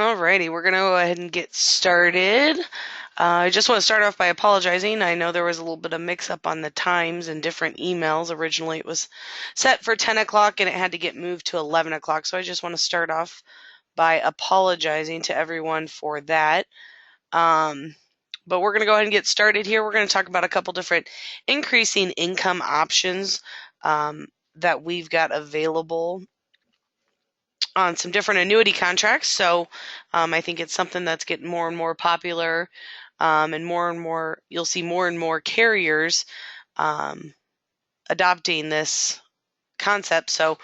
Alrighty, we're going to go ahead and get started. I just want to start off by apologizing. I know there was a little bit of mix-up on the times and different emails. Originally, it was set for 10 o'clock and it had to get moved to 11 o'clock. So I just want to start off by apologizing to everyone for that. But we're going to go ahead and get started here. We're going to talk about a couple different increasing income options that we've got available on some different annuity contracts. So I think it's something that's getting more and more popular, and more, you'll see more and more carriers adopting this concept. So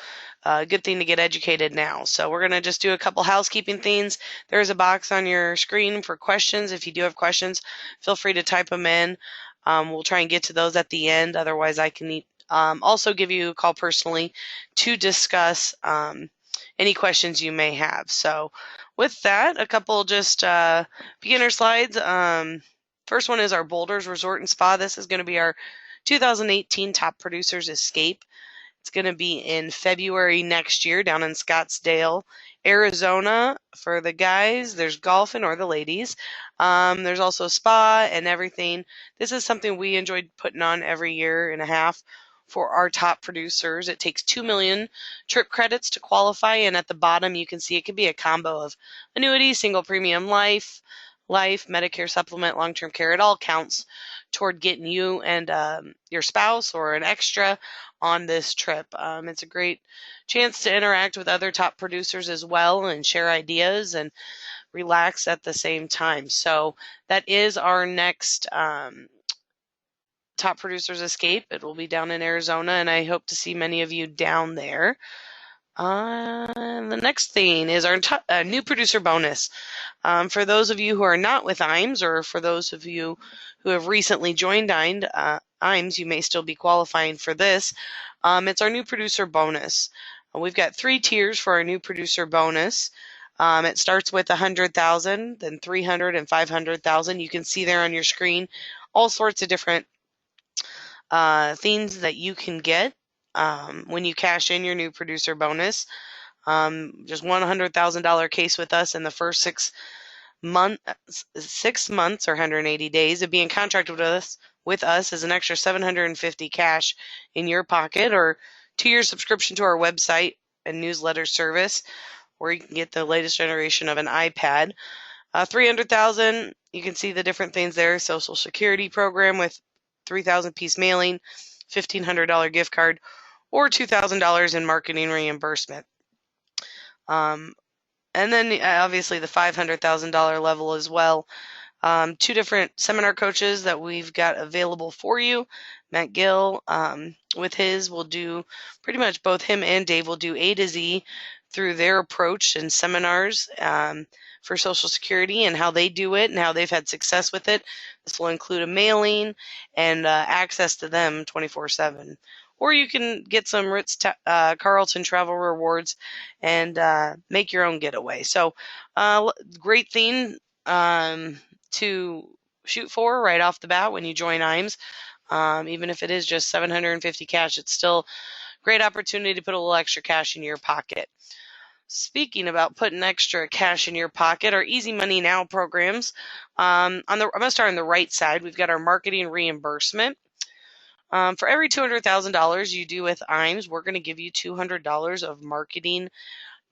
good thing to get educated now. So we're going to just do a couple housekeeping things. There's a box on your screen for questions. If you do have questions, feel free to type them in. We'll try and get to those at the end. Otherwise, I can also give you a call personally to discuss any questions you may have. So with that, a couple just beginner slides. First one is our Boulders Resort and Spa. This is going to be our 2018 Top Producers Escape. It's going to be in February next year down in Scottsdale, Arizona for the guys. There's golfing or the ladies. There's also a spa and everything. This is something we enjoyed putting on every year and a half for our top producers. It takes 2 million trip credits to qualify, and at the bottom you can see it can be a combo of annuity, single premium life, Medicare supplement, long-term care. It all counts toward getting you and your spouse or an extra on this trip. It's a great chance to interact with other top producers as well and share ideas and relax at the same time. So that is our next Top Producers Escape. It will be down in Arizona, and I hope to see many of you down there. The next thing is our new producer bonus. For those of you who are not with IMES, or for those of you who have recently joined IMES, you may still be qualifying for this. It's our new producer bonus. We've got 3 tiers for our new producer bonus. It starts with $100,000, then $300,000 and $500,000. You can see there on your screen all sorts of different things that you can get when you cash in your new producer bonus. Just $100,000 case with us in the first 6 months or 180 days of being contracted with us is an extra $750 cash in your pocket, or 2-year subscription to our website and newsletter service, where you can get the latest generation of an iPad. $300,000, you can see the different things there. Social Security program with 3,000 piece mailing, $1,500 gift card, or $2,000 in marketing reimbursement. And then obviously the $500,000 level as well. 2 different seminar coaches that we've got available for you. Matt Gill, with his, will do pretty much both him and Dave will do A to Z through their approach and seminars for Social Security and how they do it and how they've had success with it. This will include a mailing and access to them 24/7. Or you can get some Ritz-Carlton travel rewards and make your own getaway. So great thing to shoot for right off the bat when you join IMES. Even if it is just $750 cash, it's still a great opportunity to put a little extra cash in your pocket. Speaking about putting extra cash in your pocket, our Easy Money Now programs. I'm going to start on the right side. We've got our marketing reimbursement. For every $200,000 you do with IMES, we're going to give you $200 of marketing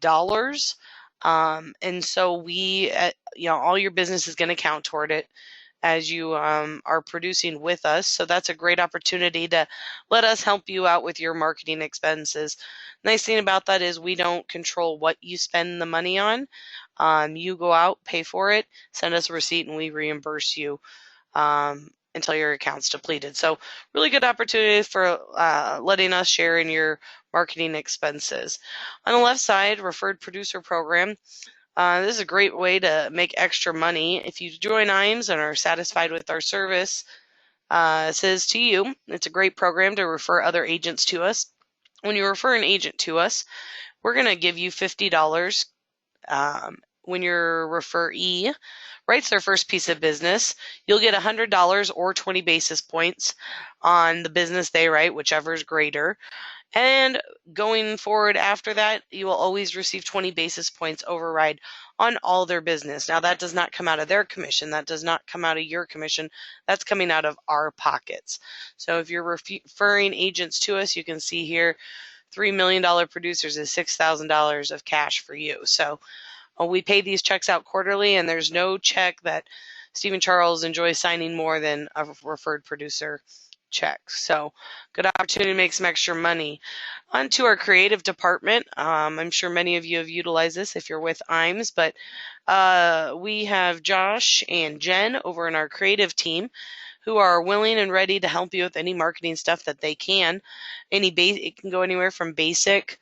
dollars. And so all your business is going to count toward it as you are producing with us. So that's a great opportunity to let us help you out with your marketing expenses. Nice thing about that is we don't control what you spend the money on. You go out, pay for it, send us a receipt, and we reimburse you until your account's depleted. So really good opportunity for letting us share in your marketing expenses. On the left side, referred producer program. This is a great way to make extra money. If you join IMES and are satisfied with our service, it says to you, it's a great program to refer other agents to us. When you refer an agent to us, we're going to give you $50 when your referee writes their first piece of business. You'll get $100 or 20 basis points on the business they write, whichever is greater. And going forward after that, you will always receive 20 basis points override on all their business. Now, that does not come out of their commission. That does not come out of your commission. That's coming out of our pockets. So if you're referring agents to us, you can see here $3 million producers is $6,000 of cash for you. So we pay these checks out quarterly, and there's no check that Stephen Charles enjoys signing more than a referred producer check. So good opportunity to make some extra money. On to our creative department. I'm sure many of you have utilized this if you're with IMES, but we have Josh and Jen over in our creative team who are willing and ready to help you with any marketing stuff that they can. It can go anywhere from basic.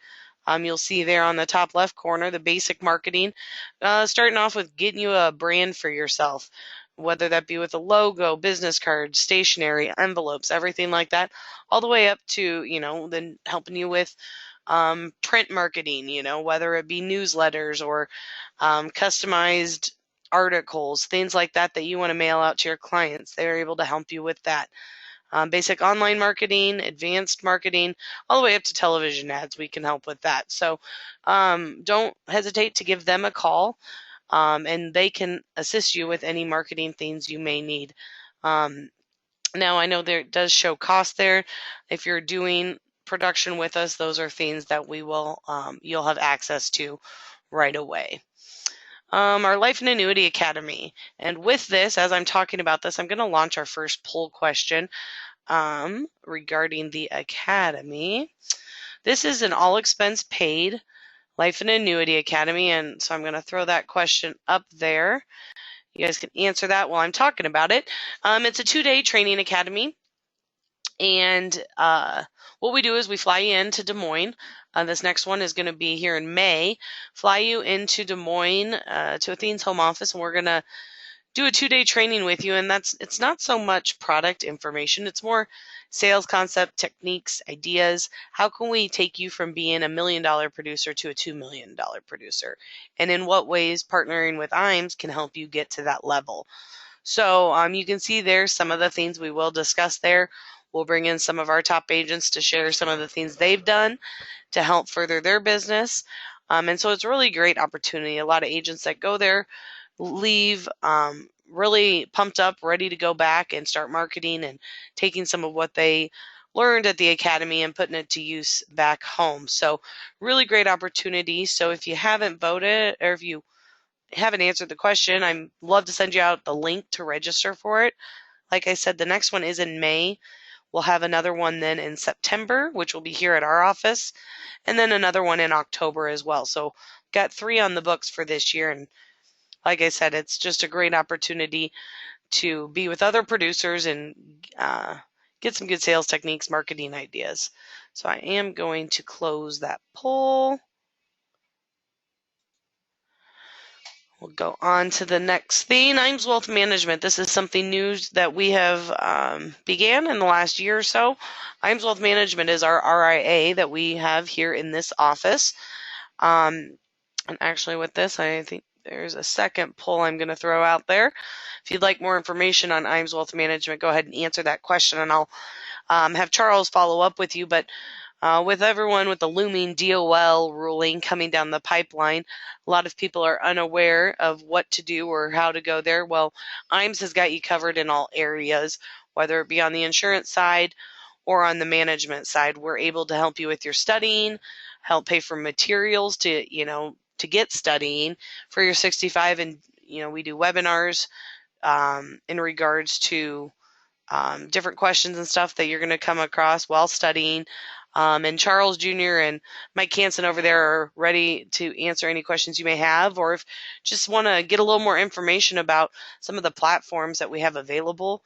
You'll see there on the top left corner, the basic marketing, starting off with getting you a brand for yourself, whether that be with a logo, business cards, stationery, envelopes, everything like that, all the way up to, then helping you with print marketing, whether it be newsletters or customized articles, things like that that you want to mail out to your clients. They're able to help you with that. Basic online marketing, advanced marketing, all the way up to television ads. We can help with that. So don't hesitate to give them a call, and they can assist you with any marketing things you may need. Now, I know there does show cost there. If you're doing production with us, those are things that you'll have access to right away. Our Life and Annuity Academy. And with this, as I'm talking about this, I'm going to launch our first poll question regarding the Academy. This is an all expense paid Life and Annuity Academy, and so I'm going to throw that question up there. You guys can answer that while I'm talking about it. It's a 2-day training academy, and what we do is we fly you into Des Moines. This next one is going to be here in May. Fly you into Des Moines to Athene's home office, and we're going to do a 2-day training with you. And it's not so much product information. It's more sales concept, techniques, ideas. How can we take you from being $1 million producer to a $2 million producer? And in what ways partnering with IMES can help you get to that level? So you can see there some of the things we will discuss there. We'll bring in some of our top agents to share some of the things they've done to help further their business. And so it's a really great opportunity. A lot of agents that go there leave really pumped up, ready to go back and start marketing and taking some of what they learned at the academy and putting it to use back home. So really great opportunity. So if you haven't voted or if you haven't answered the question, I'd love to send you out the link to register for it. Like I said, the next one is in May. We'll have another one then in September, which will be here at our office, and then another one in October as well. So got 3 on the books for this year. And like I said, it's just a great opportunity to be with other producers and get some good sales techniques, marketing ideas. So I am going to close that poll. We'll go on to the next thing, IMES Wealth Management. This is something new that we have began in the last year or so. IMES Wealth Management is our RIA that we have here in this office. And actually with this, I think there's a second poll I'm going to throw out there. If you'd like more information on IMES Wealth Management, go ahead and answer that question, and I'll have Charles follow up with you. But with everyone with the looming DOL ruling coming down the pipeline, a lot of people are unaware of what to do or how to go there. Well, IMES has got you covered in all areas, whether it be on the insurance side or on the management side. We're able to help you with your studying, help pay for materials to get studying for your 65, and we do webinars in regards to different questions and stuff that you're going to come across while studying. And Charles Jr. and Mike Hansen over there are ready to answer any questions you may have, or if just want to get a little more information about some of the platforms that we have available.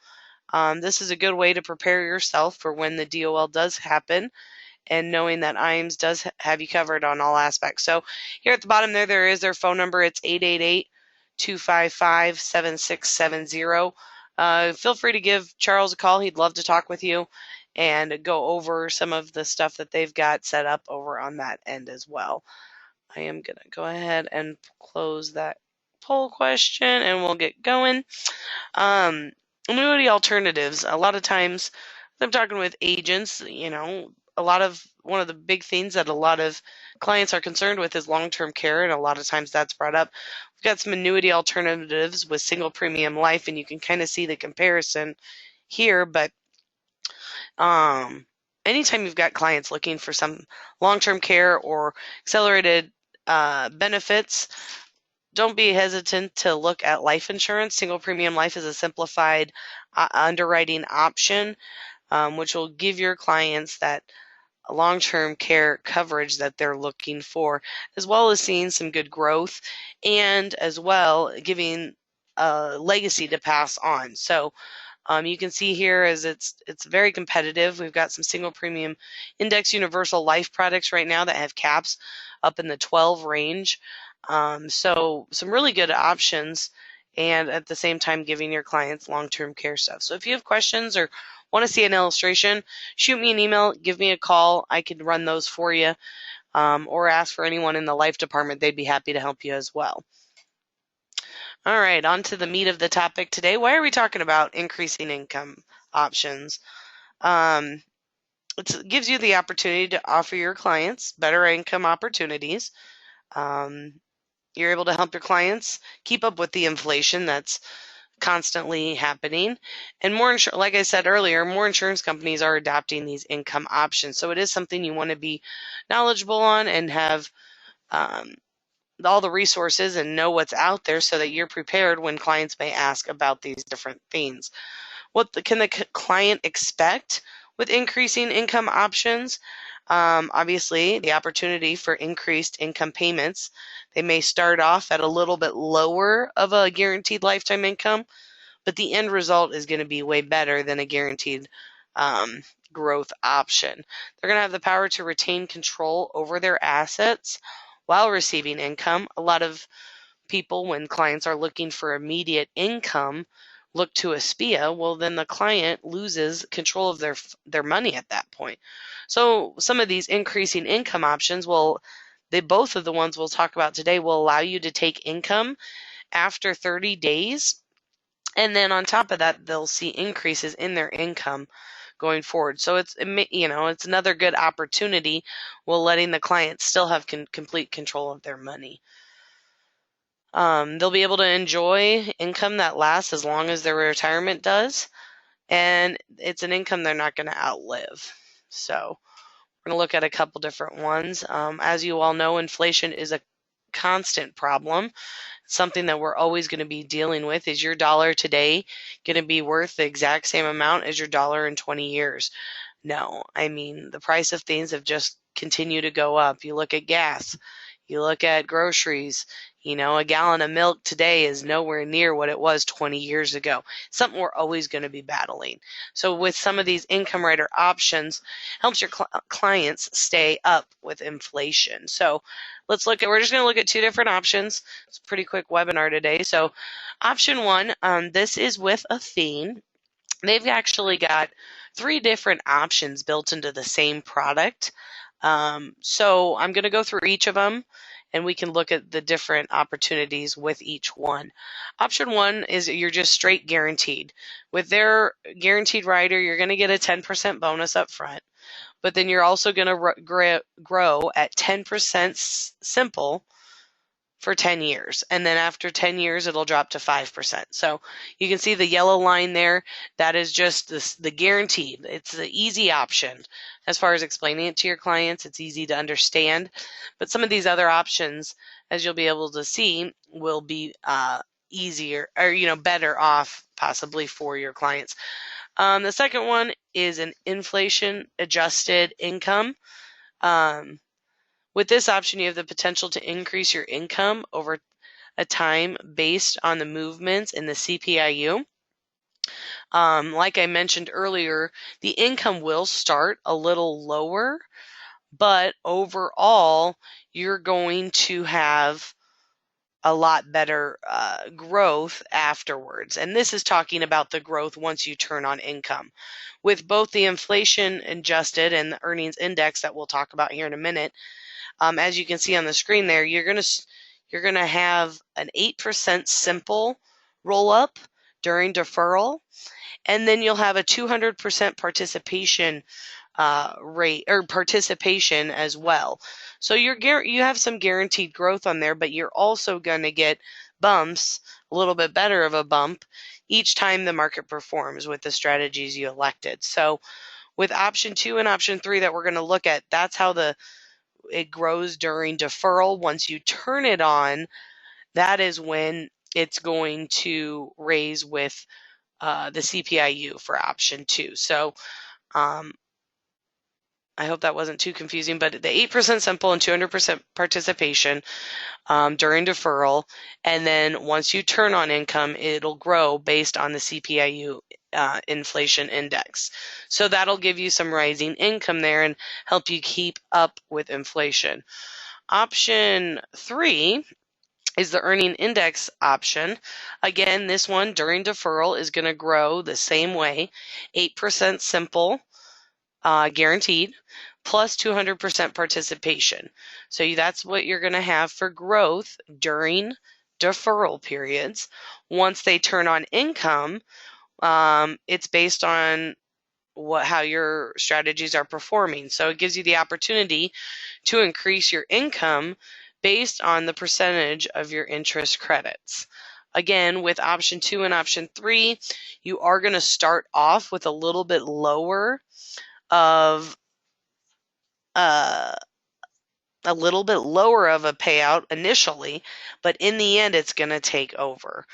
This is a good way to prepare yourself for when the DOL does happen, and knowing that IMES does have you covered on all aspects. So here at the bottom there is their phone number. It's 888-255-7670. Feel free to give Charles a call. He'd love to talk with you and go over some of the stuff that they've got set up over on that end as well. I am going to go ahead and close that poll question, and we'll get going. Annuity alternatives. A lot of times I'm talking with agents, a lot of one of the big things that a lot of clients are concerned with is long-term care, and a lot of times that's brought up. We've got some annuity alternatives with single premium life, and you can kind of see the comparison here. But anytime you've got clients looking for some long-term care or accelerated benefits, don't be hesitant to look at life insurance. Single premium life is a simplified underwriting option, which will give your clients that long-term care coverage that they're looking for, as well as seeing some good growth and as well giving a legacy to pass on. So you can see here as it's very competitive. We've got some single premium index universal life products right now that have caps up in the 12 range. So some really good options, and at the same time giving your clients long-term care stuff. So if you have questions or want to see an illustration, shoot me an email, give me a call. I can run those for you, or ask for anyone in the life department. They'd be happy to help you as well. All right, on to the meat of the topic today. Why are we talking about increasing income options? It gives you the opportunity to offer your clients better income opportunities. You're able to help your clients keep up with the inflation that's constantly happening. And like I said earlier, more insurance companies are adopting these income options. So it is something you want to be knowledgeable on and have all the resources and know what's out there so that you're prepared when clients may ask about these different things. What can the client expect with increasing income options? Obviously, the opportunity for increased income payments. They may start off at a little bit lower of a guaranteed lifetime income, but the end result is going to be way better than a guaranteed growth option. They're going to have the power to retain control over their assets while receiving income. A lot of people, when clients are looking for immediate income, look to Aspia. Well, then the client loses control of their money at that point. So some of these increasing income options both of the ones we'll talk about today will allow you to take income after 30 days. And then on top of that, they'll see increases in their income going forward. So it's another good opportunity while letting the client still have complete control of their money. They'll be able to enjoy income that lasts as long as their retirement does, and it's an income they're not going to outlive. So we're going to look at a couple different ones. As you all know, inflation is a constant problem. Something that we're always going to be dealing with. Is your dollar today going to be worth the exact same amount as your dollar in 20 years? No. I mean, the price of things have just continued to go up. You look at gas, you look at groceries, a gallon of milk today is nowhere near what it was 20 years ago. Something we're always going to be battling. So with some of these income rider options, helps your clients stay up with inflation. So we're just going to look at two different options. It's a pretty quick webinar today. So option one, this is with Athene. They've actually got 3 different options built into the same product. So I'm going to go through each of them, and we can look at the different opportunities with each one. Option 1 is you're just straight guaranteed. With their guaranteed rider, you're going to get a 10% bonus up front, but then you're also going to grow at 10% simple for 10 years. And then after 10 years, it'll drop to 5%. So you can see the yellow line there. That is just the guaranteed. It's the easy option. As far as explaining it to your clients, it's easy to understand. But some of these other options, as you'll be able to see, will be easier or, better off possibly for your clients. The second one is an inflation adjusted income. With this option, you have the potential to increase your income over a time based on the movements in the CPI-U. Like I mentioned earlier, the income will start a little lower, but overall, you're going to have a lot better growth afterwards. And this is talking about the growth once you turn on income. With both the inflation adjusted and the earnings index that we'll talk about here in a minute, as you can see on the screen there, you're gonna have an 8% simple roll up during deferral, and then you'll have a 200% participation rate or participation as well. So you have some guaranteed growth on there, but you're also going to get bumps, a little bit better of a bump each time the market performs with the strategies you elected. So with option 2 and option 3 that we're going to look at, that's how it grows during deferral. Once you turn it on, that is when it's going to raise with the CPIU for option 2. So I hope that wasn't too confusing, but the 8% simple and 200% participation during deferral. And then once you turn on income, it'll grow based on the CPIU inflation index. So that'll give you some rising income there and help you keep up with inflation. Option 3 is the earning index option. Again, this one during deferral is going to grow the same way, 8% simple, guaranteed, plus 200% participation. So that's what you're going to have for growth during deferral periods. Once they turn on income, it's based on how your strategies are performing. So it gives you the opportunity to increase your income based on the percentage of your interest credits. Again, with option 2 and option 3, you are going to start off with a little bit lower of a little bit lower of a payout initially, but in the end, it's going to take over.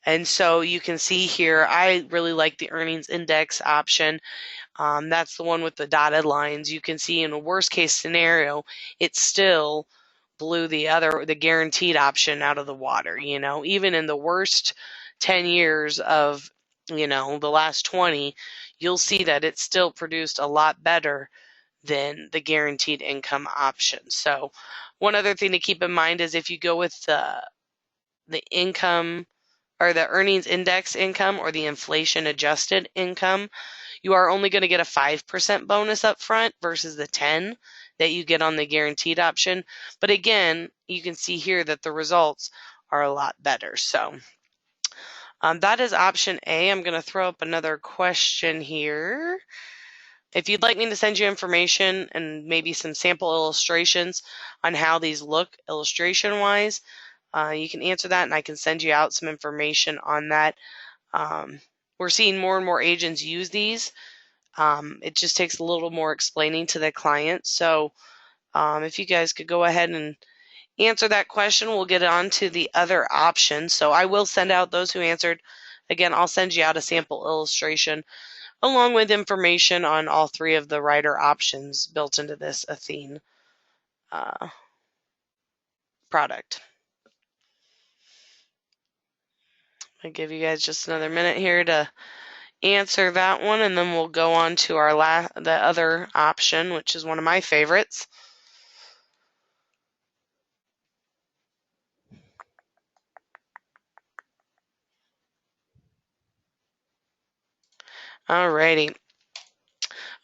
And so you can see here, I really like the earnings index option. That's the one with the dotted lines. You can see in a worst case scenario, it still blew the guaranteed option out of the water. Even in the worst 10 years of, the last 20, you'll see that it still produced a lot better than the guaranteed income option. So one other thing to keep in mind is if you go with the income or the earnings index income or the inflation adjusted income, you are only going to get a 5% bonus up front versus the 10 that you get on the guaranteed option. But again, you can see here that the results are a lot better. So that is option A. I'm going to throw up another question here. If you'd like me to send you information and maybe some sample illustrations on how these look illustration-wise, you can answer that and I can send you out some information on that. We're seeing more and more agents use these. It just takes a little more explaining to the client. So if you guys could go ahead and answer that question, we'll get on to the other options. So I will send out those who answered. Again, I'll send you out a sample illustration along with information on all 3 of the rider options built into this Athene product. I'll give you guys just another minute here to answer that one, and then we'll go on to the other option, which is one of my favorites. Alrighty.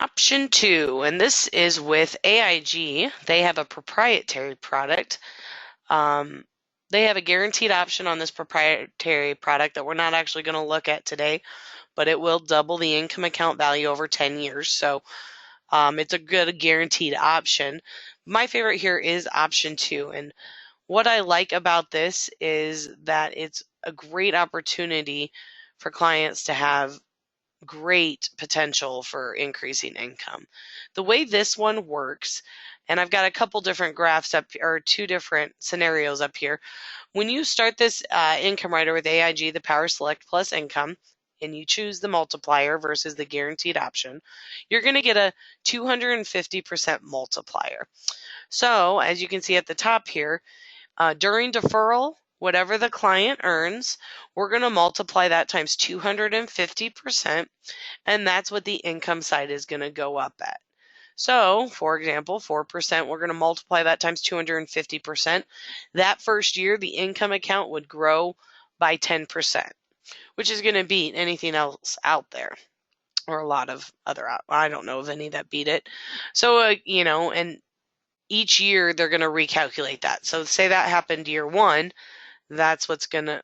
Option 2, and this is with AIG. They have a proprietary product. They have a guaranteed option on this proprietary product that we're not actually going to look at today, but it will double the income account value over 10 years. So it's a good guaranteed option. My favorite here is option 2. And what I like about this is that it's a great opportunity for clients to have great potential for increasing income. The way this one works, and I've got a couple different graphs up, or 2 different scenarios up here. When you start this income rider with AIG, the Power Select Plus Income, and you choose the multiplier versus the guaranteed option, you're going to get a 250% multiplier. So as you can see at the top here, during deferral, whatever the client earns, we're going to multiply that times 250%, and that's what the income side is going to go up at. So, for example, 4%, we're going to multiply that times 250%. That first year, the income account would grow by 10%, which is going to beat anything else out there, or a lot of other, I don't know of any that beat it. So, and each year they're going to recalculate that. So say that happened year 1, that's what's going to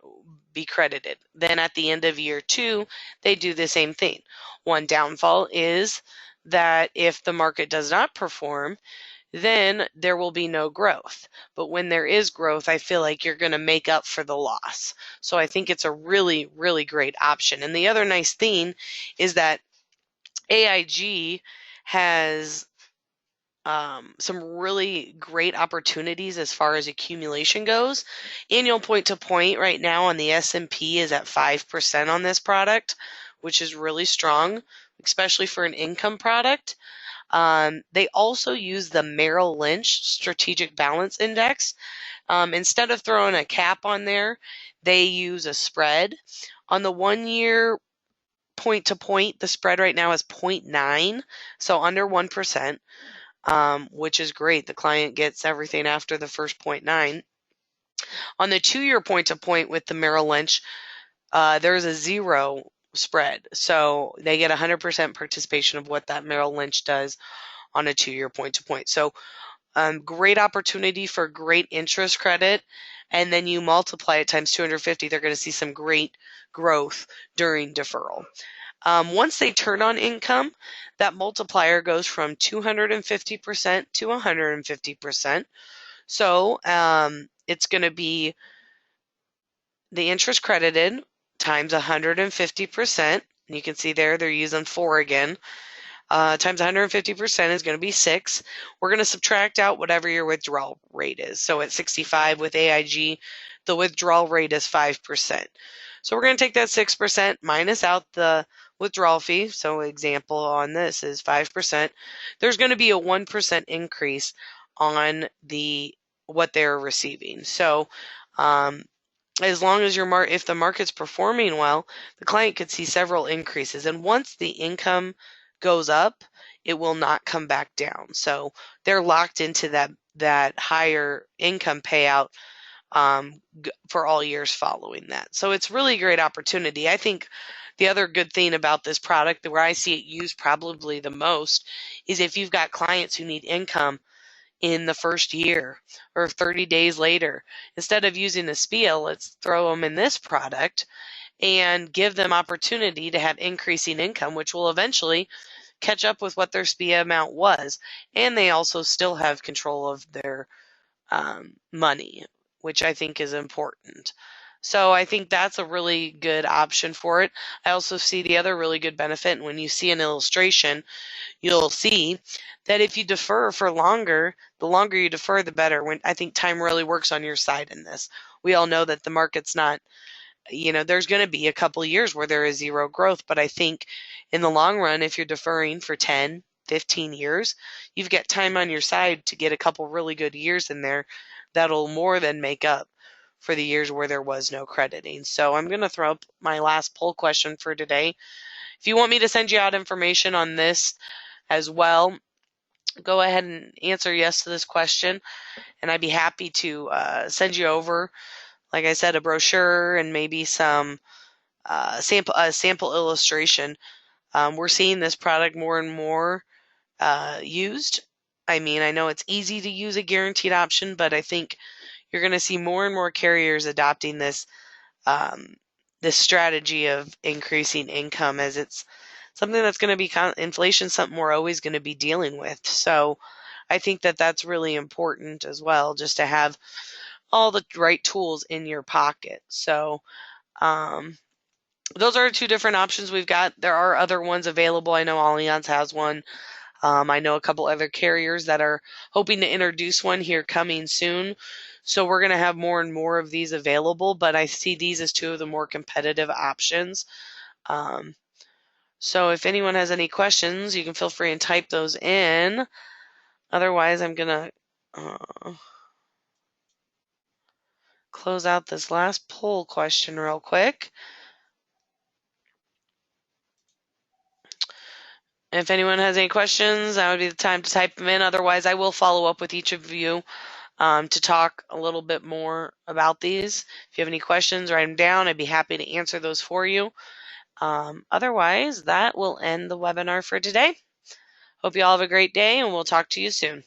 be credited. Then at the end of year 2, they do the same thing. One downfall is that if the market does not perform, then there will be no growth. But when there is growth, I feel like you're going to make up for the loss. So I think it's a really, really great option. And the other nice thing is that AIG has some really great opportunities as far as accumulation goes. Annual point to point right now on the S&P is at 5% on this product, which is really strong, especially for an income product. They also use the Merrill Lynch Strategic Balance Index. Instead of throwing a cap on there, they use a spread. On the 1 year point to point, the spread right now is 0.9, so under 1%, which is great. The client gets everything after the first 0.9. On the 2 year point to point with the Merrill Lynch, there's a zero spread. So they get 100% participation of what that Merrill Lynch does on a 2 year point to point. So great opportunity for great interest credit. And then you multiply it times 250, they're going to see some great growth during deferral. Once they turn on income, that multiplier goes from 250% to 150%. So it's going to be the interest credited times 150%. You can see there they're using 4 again. Times 150% is going to be 6. We're going to subtract out whatever your withdrawal rate is. So at 65 with AIG, the withdrawal rate is 5%. So we're going to take that 6%, minus out the withdrawal fee. So example on this is 5%. There's going to be a 1% increase on what they're receiving. So as long as if the market's performing well, the client could see several increases. And once the income goes up, it will not come back down. So they're locked into that higher income payout for all years following that. So it's really a great opportunity. I think the other good thing about this product, where I see it used probably the most, is if you've got clients who need income in the first year or 30 days later. Instead of using the SPIA, let's throw them in this product and give them opportunity to have increasing income, which will eventually catch up with what their SPIA amount was. And they also still have control of their money, which I think is important. So I think that's a really good option for it. I also see the other really good benefit. When you see an illustration, you'll see that if you defer for longer, the longer you defer, the better. I think time really works on your side in this. We all know that the market's not, there's going to be a couple years where there is zero growth. But I think in the long run, if you're deferring for 10, 15 years, you've got time on your side to get a couple really good years in there that'll more than make up for the years where there was no crediting. So I'm going to throw up my last poll question for today. If you want me to send you out information on this as well, go ahead and answer yes to this question, and I'd be happy to send you over, like I said, a brochure and maybe some sample illustration. We're seeing this product more and more used. I mean, I know it's easy to use a guaranteed option, but I think you're going to see more and more carriers adopting this strategy of increasing income, as it's something that's going to be inflation, something we're always going to be dealing with. So I think that that's really important as well, just to have all the right tools in your pocket. So those are 2 different options we've got. There are other ones available. I know Allianz has one. I know a couple other carriers that are hoping to introduce one here coming soon. So we're going to have more and more of these available, but I see these as 2 of the more competitive options. So if anyone has any questions, you can feel free and type those in. Otherwise, I'm going to close out this last poll question real quick. If anyone has any questions, that would be the time to type them in. Otherwise, I will follow up with each of you to talk a little bit more about these. If you have any questions, write them down. I'd be happy to answer those for you. Otherwise, that will end the webinar for today. Hope you all have a great day, and we'll talk to you soon.